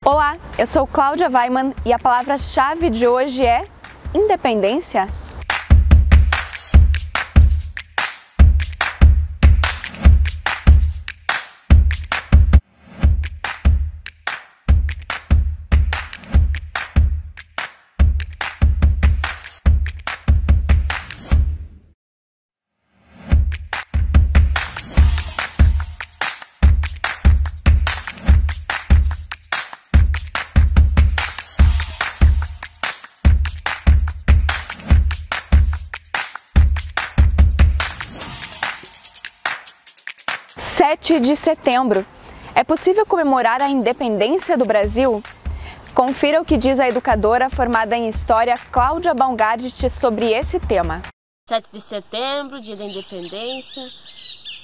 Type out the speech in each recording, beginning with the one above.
Olá, eu sou Cláudia Weiman e a palavra-chave de hoje é independência. (7 de setembro). É possível comemorar a independência do Brasil? Confira o que diz a educadora formada em História Cláudia Baumgardt sobre esse tema. 7 de setembro, dia da independência,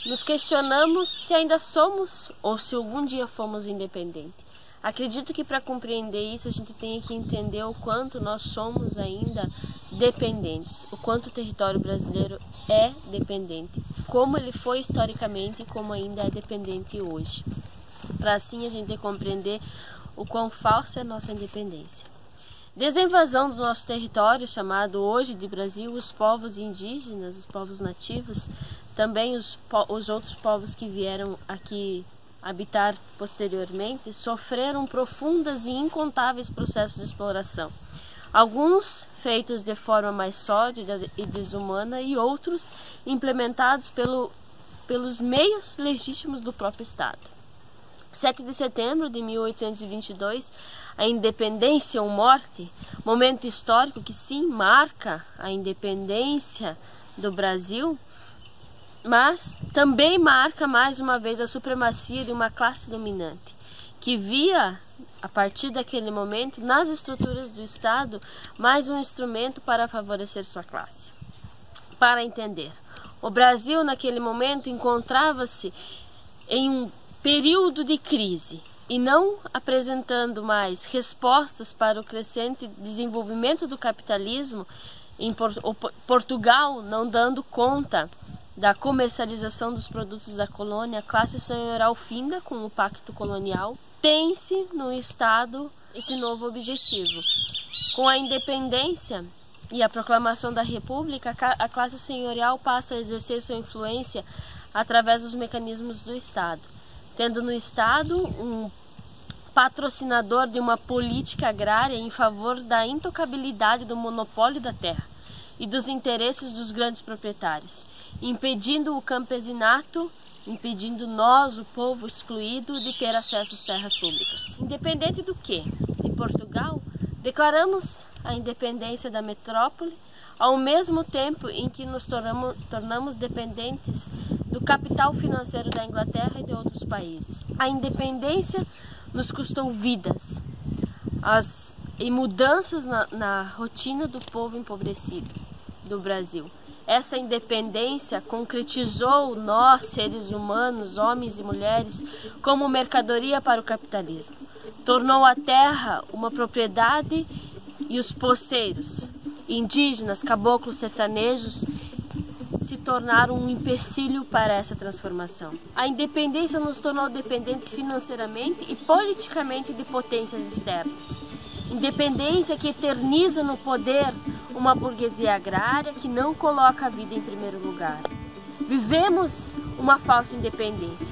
nos questionamos se ainda somos ou se algum dia fomos independentes. Acredito que para compreender isso a gente tem que entender o quanto nós somos ainda dependentes, o quanto o território brasileiro é dependente, como ele foi historicamente e como ainda é dependente hoje. Para assim a gente compreender o quão falsa é a nossa independência. Desde a invasão do nosso território, chamado hoje de Brasil, os povos indígenas, os povos nativos, também os outros povos que vieram aqui habitar posteriormente, sofreram profundas e incontáveis processos de exploração. Alguns feitos de forma mais sórdida e desumana e outros implementados pelos meios legítimos do próprio Estado. 7 de setembro de 1822, a independência ou morte, momento histórico que sim marca a independência do Brasil, mas também marca mais uma vez a supremacia de uma classe dominante, que via, a partir daquele momento, nas estruturas do Estado, mais um instrumento para favorecer sua classe. Para entender, o Brasil naquele momento encontrava-se em um período de crise e não apresentando mais respostas para o crescente desenvolvimento do capitalismo, em Portugal não dando conta da comercialização dos produtos da colônia, a classe senhorial finda com o pacto colonial, tem-se no Estado esse novo objetivo. Com a independência e a proclamação da República, a classe senhorial passa a exercer sua influência através dos mecanismos do Estado, tendo no Estado um patrocinador de uma política agrária em favor da intocabilidade do monopólio da terra e dos interesses dos grandes proprietários, impedindo o campesinato, impedindo nós, o povo excluído, de ter acesso às terras públicas. Independente do que? Em Portugal, declaramos a independência da metrópole, ao mesmo tempo em que nos tornamos dependentes do capital financeiro da Inglaterra e de outros países. A independência nos custou vidas e mudanças na rotina do povo empobrecido do Brasil. Essa independência concretizou nós, seres humanos, homens e mulheres, como mercadoria para o capitalismo. Tornou a terra uma propriedade e os poceiros, indígenas, caboclos, sertanejos, se tornaram um empecilho para essa transformação. A independência nos tornou dependentes financeiramente e politicamente de potências externas. Independência que eterniza no poder uma burguesia agrária que não coloca a vida em primeiro lugar. Vivemos uma falsa independência.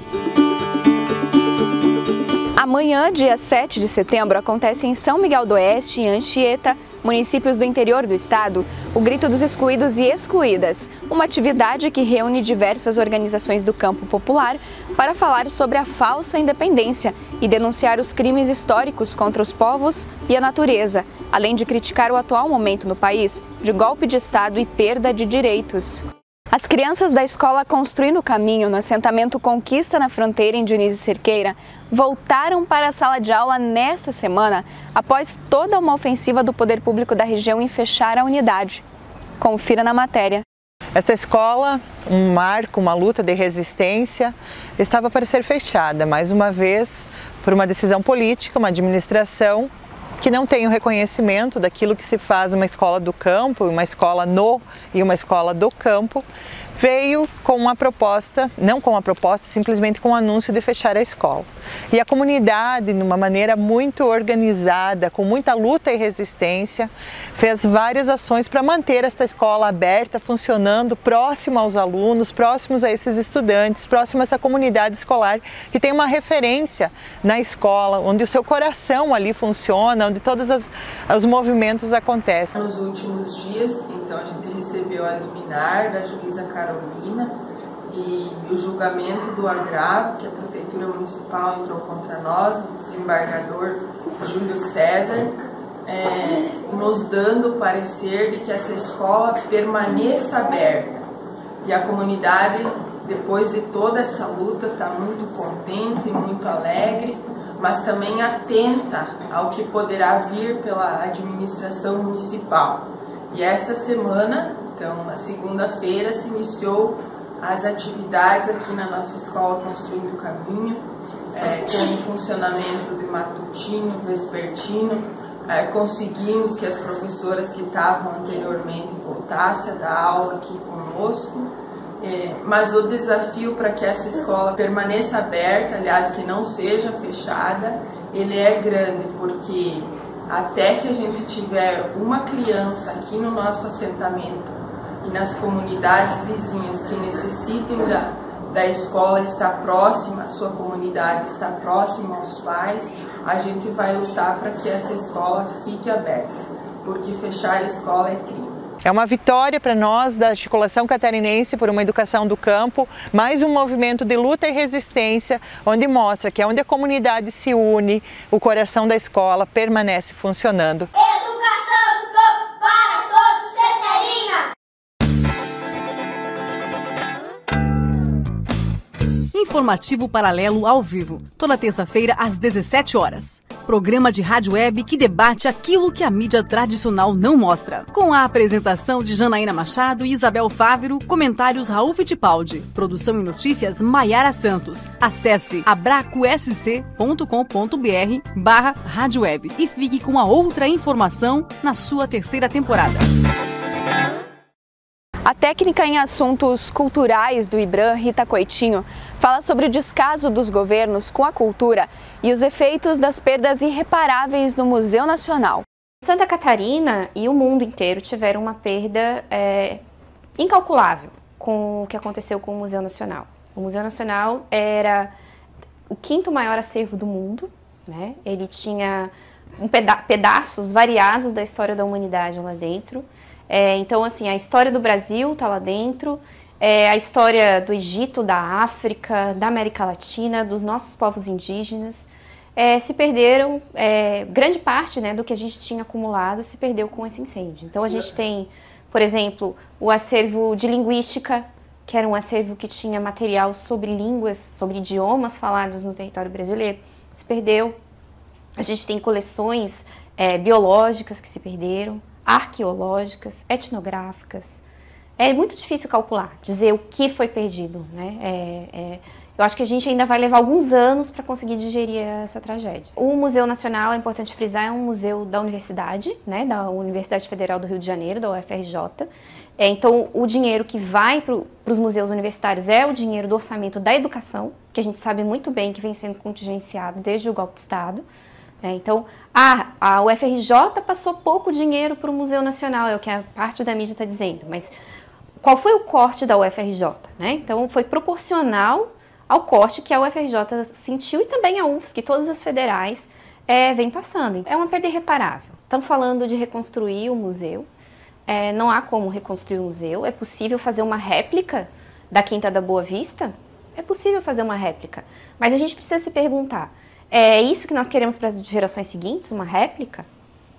Amanhã, dia 7 de setembro, acontece em São Miguel do Oeste e Anchieta, municípios do interior do estado, o Grito dos Excluídos e Excluídas, uma atividade que reúne diversas organizações do campo popular para falar sobre a falsa independência e denunciar os crimes históricos contra os povos e a natureza, além de criticar o atual momento no país de golpe de Estado e perda de direitos. As crianças da escola Construindo o Caminho, no assentamento Conquista na Fronteira, em Dionísio Cerqueira, voltaram para a sala de aula nesta semana, após toda uma ofensiva do poder público da região em fechar a unidade. Confira na matéria. Essa escola, um marco, uma luta de resistência, estava para ser fechada, mais uma vez, por uma decisão política, uma administração que não tem o reconhecimento daquilo que se faz uma escola do campo, uma escola e uma escola do campo, veio com uma proposta, não com uma proposta, simplesmente com o anúncio de fechar a escola. E a comunidade, de uma maneira muito organizada, com muita luta e resistência, fez várias ações para manter esta escola aberta, funcionando, próxima aos alunos, próximos a esses estudantes, próximo a essa comunidade escolar, que tem uma referência na escola, onde o seu coração ali funciona, onde todos os movimentos acontecem. Nos últimos dias, então, a gente recebeu a liminar da juíza Carolina e o julgamento do agravo que a Prefeitura Municipal entrou contra nós, do desembargador Júlio César, nos dando o parecer de que essa escola permaneça aberta. E a comunidade, depois de toda essa luta, está muito contente, muito alegre, mas também atenta ao que poderá vir pela administração municipal. E esta semana, então, na segunda-feira, se iniciou as atividades aqui na nossa escola Construindo o Caminho, com o funcionamento de matutino, vespertino. Conseguimos que as professoras que estavam anteriormente voltassem a dar aula aqui conosco, mas o desafio para que essa escola permaneça aberta, aliás, que não seja fechada, ele é grande, porque até que a gente tiver uma criança aqui no nosso assentamento e nas comunidades vizinhas que necessitem da escola estar próxima, a sua comunidade estar próxima aos pais, a gente vai lutar para que essa escola fique aberta, porque fechar a escola é crime. É uma vitória para nós da Articulação Catarinense por uma Educação do Campo, mais um movimento de luta e resistência, onde mostra que onde a comunidade se une, o coração da escola permanece funcionando. Educação do Campo para todos, Seterinha! Informativo Paralelo ao vivo, toda terça-feira às 17 horas. Programa de rádio web que debate aquilo que a mídia tradicional não mostra. Com a apresentação de Janaína Machado e Isabel Fávero, comentários Raul Fittipaldi, produção e notícias Maiara Santos. Acesse abracosc.com.br/rádio web e fique com a outra informação na sua terceira temporada. A técnica em assuntos culturais do IBRAM, Rita Coitinho, fala sobre o descaso dos governos com a cultura e os efeitos das perdas irreparáveis no Museu Nacional. Santa Catarina e o mundo inteiro tiveram uma perda incalculável com o que aconteceu com o Museu Nacional. O Museu Nacional era o quinto maior acervo do mundo, né? Ele tinha pedaços variados da história da humanidade lá dentro. Então, assim, a história do Brasil está lá dentro, a história do Egito, da África, da América Latina, dos nossos povos indígenas. Se perderam, grande parte, né, do que a gente tinha acumulado se perdeu com esse incêndio. Então, a gente tem, por exemplo, o acervo de linguística, que era um acervo que tinha material sobre línguas, sobre idiomas falados no território brasileiro, se perdeu. A gente tem coleções biológicas que se perderam, arqueológicas, etnográficas. É muito difícil calcular, dizer o que foi perdido, né? Eu acho que a gente ainda vai levar alguns anos para conseguir digerir essa tragédia. O Museu Nacional, é importante frisar, é um museu da universidade, né? Da Universidade Federal do Rio de Janeiro, da UFRJ. Então, o dinheiro que vai para os museus universitários é o dinheiro do orçamento da educação, que a gente sabe muito bem que vem sendo contingenciado desde o golpe de Estado. Então, a UFRJ passou pouco dinheiro para o Museu Nacional, é o que a parte da mídia está dizendo, mas qual foi o corte da UFRJ? Né? Então, foi proporcional ao corte que a UFRJ sentiu e também a UFSC, que todas as federais vêm passando. É uma perda irreparável. Estamos falando de reconstruir o museu, não há como reconstruir o museu, é possível fazer uma réplica da Quinta da Boa Vista? É possível fazer uma réplica, mas a gente precisa se perguntar, é isso que nós queremos para as gerações seguintes, uma réplica?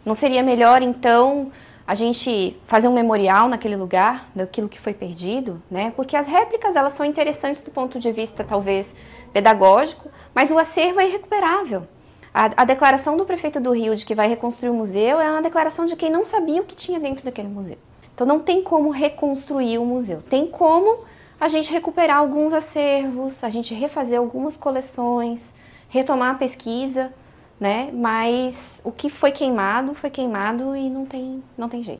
Não seria melhor, então, a gente fazer um memorial naquele lugar, daquilo que foi perdido, né? Porque as réplicas, elas são interessantes do ponto de vista, talvez, pedagógico, mas o acervo é irrecuperável. A declaração do prefeito do Rio de que vai reconstruir o museu é uma declaração de quem não sabia o que tinha dentro daquele museu. Então, não tem como reconstruir o museu. Tem como a gente recuperar alguns acervos, a gente refazer algumas coleções, retomar a pesquisa, né? Mas o que foi queimado e não tem jeito.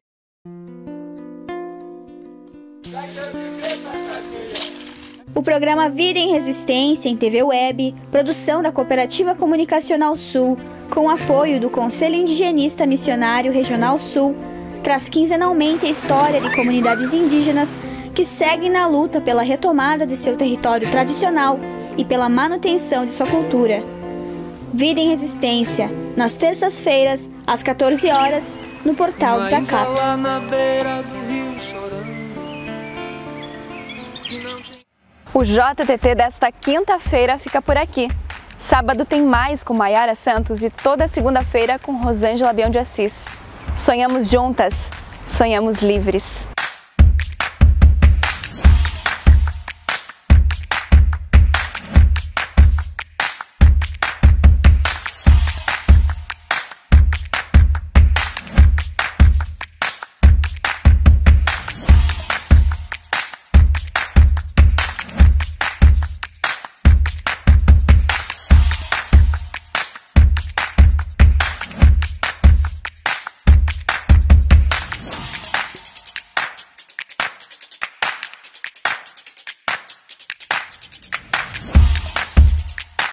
O programa Vida em Resistência em TV Web, produção da Cooperativa Comunicacional Sul, com apoio do Conselho Indigenista Missionário Regional Sul, traz quinzenalmente a história de comunidades indígenas que seguem na luta pela retomada de seu território tradicional e pela manutenção de sua cultura. Vida em Resistência, nas terças-feiras, às 14 horas, no portal Desacato. O JTT desta quinta-feira fica por aqui. Sábado tem mais com Maiara Santos e toda segunda-feira com Rosângela Bião de Assis. Sonhamos juntas, sonhamos livres.